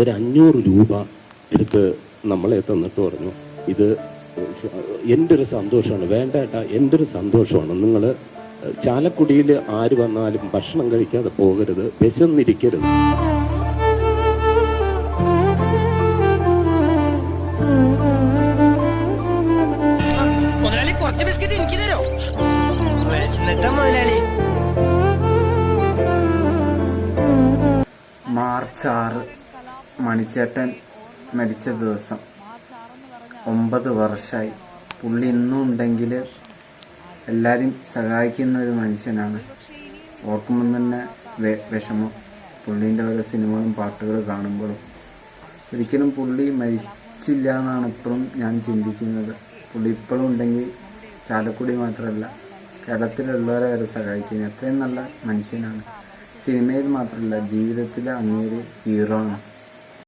ഒരു 500 രൂപ എടുത്ത് നമ്മളെ തന്നിട്ട് പറഞ്ഞു, ഇത് എൻ്റെ ഒരു സന്തോഷമാണ്, വേണ്ട ഏട്ടാ, എൻ്റെ ഒരു സന്തോഷമാണ്, നിങ്ങൾ ചാലക്കുടിയിൽ ആര് വന്നാലും ഭക്ഷണം കഴിക്കാതെ പോകരുത്, വിശന്നിരിക്കരുത്. മാർച്ച് 6 മണിച്ചേട്ടൻ മരിച്ച ദിവസം. 9 വർഷമായി. പുള്ളി ഇന്നും ഉണ്ടെങ്കിൽ എല്ലാവരും സഹായിക്കുന്ന ഒരു മനുഷ്യനാണ്. ഓർക്കുമ്പോൾ തന്നെ വിഷമം, പുള്ളീൻ്റെ ഓരോ സിനിമകളും പാട്ടുകളും കാണുമ്പോഴും. ഒരിക്കലും പുള്ളി മരിച്ചില്ല എന്നാണ് ഇപ്പോഴും ഞാൻ ചിന്തിക്കുന്നത്. പുള്ളി ഇപ്പോഴും ഉണ്ടെങ്കിൽ ചാലക്കുടി മാത്രമല്ല കേരളത്തിലുള്ളവരെ വരെ സഹായിക്കുന്നത്. അത്രയും നല്ല മനുഷ്യനാണ്. സിനിമയിൽ മാത്രമല്ല, ജീവിതത്തിൽ അങ്ങേര് ഹീറോ ആണ്.